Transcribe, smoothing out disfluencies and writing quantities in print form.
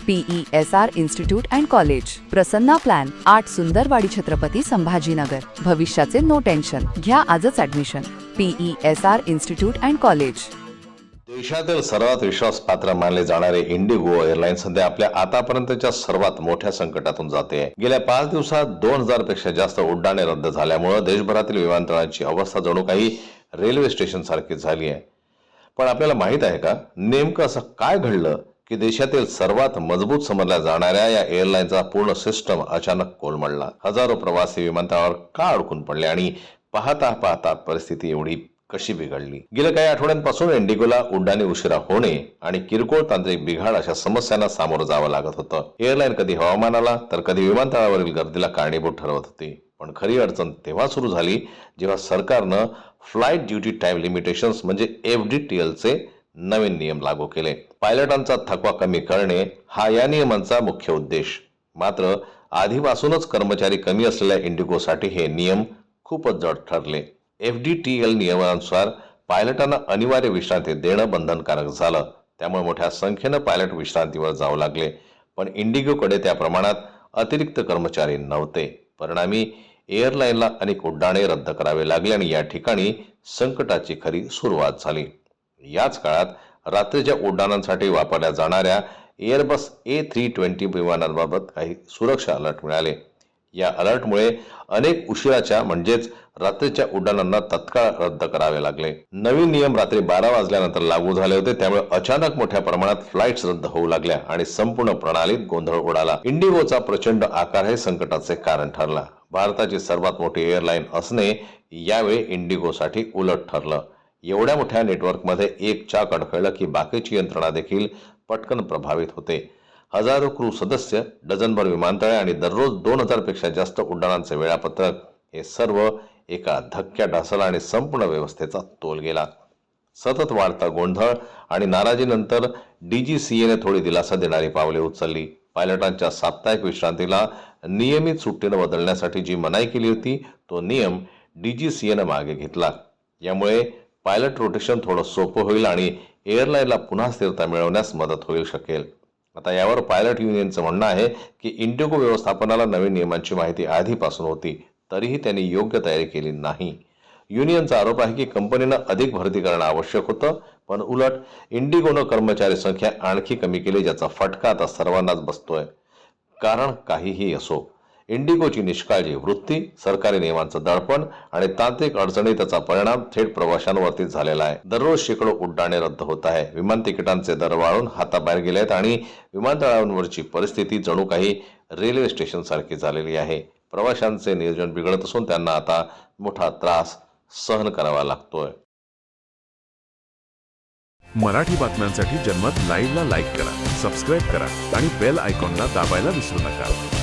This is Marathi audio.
PESR institute and college, Prasanna plan, 8 Sundarwadi, Chhatrapati Sambhajinagar. भविष्याचे नो टेन्शन. घ्या आजच admission. PESR institute and college. देशातील सर्वात विश्वासपात्र मानले जाणारे इंडिगो एअरलाईन सध्या आपल्या आतापर्यंतच्या सर्वात मोठ्या संकटातून जाते. गेल्या 5 दिवसात 2000 पेक्षा जास्त उड्डाणे रद्द झाल्यामुळे देशभरातील विमानतळांची अवस्था जणू काही रेल्वे स्टेशन सारखी झाली आहे. पण आपल्याला माहित आहे का, नेमकं असं काय घडलं की देशातील सर्वात मजबूत समजल्या जाणाऱ्या या एअरलाईनचा पूर्ण सिस्टम अचानक कोलमडला. हजारो प्रवासी विमानतळावर का अडकून पडले आणि पाहता पाहता परिस्थिती एवढी कशी बिघडली. गेल्या काही आठवड्यांपासून इंडिगोला उड्डाणे उशिरा होणे आणि किरकोळ तांत्रिक बिघाड अशा समस्यांना सामोरं जावं लागत होतं. एअरलाईन कधी हवामानाला तर कधी विमानतळावरील गर्दीला कारणीभूत ठरवत होती. पण खरी अडचण तेव्हा सुरू झाली जेव्हा सरकारनं फ्लाईट ड्युटी टाइम लिमिटेशन्स म्हणजे FDTL चे नवीन नियम लागू केले. पायलटांचा थकवा कमी करणे हा या नियमांचा मुख्य उद्देश. मात्र आधीपासूनच कर्मचारी कमी असलेल्या इंडिगोसाठी हे नियम खूपच जड ठरले. FDTL नियमानुसार पायलटांना अनिवार्य विश्रांती देणं बंधनकारक झालं. त्यामुळे मोठ्या संख्येनं पायलट विश्रांतीवर जाऊ लागले. पण इंडिगोकडे त्या प्रमाणात अतिरिक्त कर्मचारी नव्हते. परिणामी एअरलाईनला अनेक उड्डाणे रद्द करावे लागले आणि या ठिकाणी संकटाची खरी सुरुवात झाली. याच काळात रात्रीच्या उड्डाणांसाठी वापरल्या जाणाऱ्या एअरबस A320 विमानांबाबत काही सुरक्षा अलर्ट मिळाले. या अलर्टमुळे अनेक उशिराच्या म्हणजेच रात्रीच्या उड्डाणांना तत्काळ रद्द करावे लागले. नवीन नियम रात्री 12 वाजल्यानंतर लागू झाले होते. त्यामुळे अचानक मोठ्या प्रमाणात फ्लाइट्स रद्द होऊ लागल्या आणि संपूर्ण प्रणालीत गोंधळ उडाला. इंडिगोचा प्रचंड आकार हे संकटाचे कारण ठरला. भारताची सर्वात मोठी एअरलाईन असणे यावेळी इंडिगोसाठी उलट ठरलं. एवढ्या मोठ्या नेटवर्कमध्ये एक चाक अडखळलं की बाकीची यंत्रणा देखील पटकन प्रभावित होते. हजारो क्रू सदस्य, डझनभर विमानतळे आणि दररोज 2000 पेक्षा जास्त उड्डाणांचे वेळापत्रक हे सर्व एका धक्क्यात ढासळलं आणि संपूर्ण व्यवस्थेचा तोल गेला. सतत वाढता गोंधळ आणि नाराजीनंतर DGCAने थोडी दिलासा देणारी पावले उचलली. पायलटांच्या साप्ताहिक विश्रांतीला नियमित सुट्टीने बदलण्यासाठी जी मनाई केली होती तो नियम DGCAने मागे घेतला. यामुळे पायलट रोटेशन थोडं सोपं होईल आणि एअरलाईनला पुन्हा स्थिरता मिळवण्यास मदत होऊ शकेल. आता यावर पायलट युनियनचं म्हणणं आहे की इंडिगो व्यवस्थापनाला नवीन नियमांची माहिती आधीपासून होती, तरीही त्यांनी योग्य तयारी केली नाही. युनियनचा आरोप आहे की कंपनीनं अधिक भरती करणं आवश्यक होतं, पण उलट इंडिगोनं कर्मचारी संख्या आणखी कमी केली, ज्याचा फटका आता सर्वांनाच बसतोय. कारण काहीही असो, इंडिगोची निष्काळजी वृत्ती, सरकारी नियमांचं दडपण आणि तांत्रिक अडचणी त्याचा परिणाम थेट प्रवाशांवरती झालेला आहे. दररोज शेकडो उड्डाणे रद्द होत आहे. विमान तिकिटांचे दर वाढून हाताबाहेर गेले आहेत आणि विमानतळांवरची परिस्थिती जणू काही रेल्वे स्टेशन सारखी झालेली आहे. प्रवाशांचे नियोजन बिघडत असून त्यांना आता मोठा त्रास सहन करावा लागतोय. मराठी बातम्यांसाठी जन्मत लाईव्हला लाईक करा, सबस्क्राईब करा आणि बेल आयकॉनला दाबायला विसरू नका.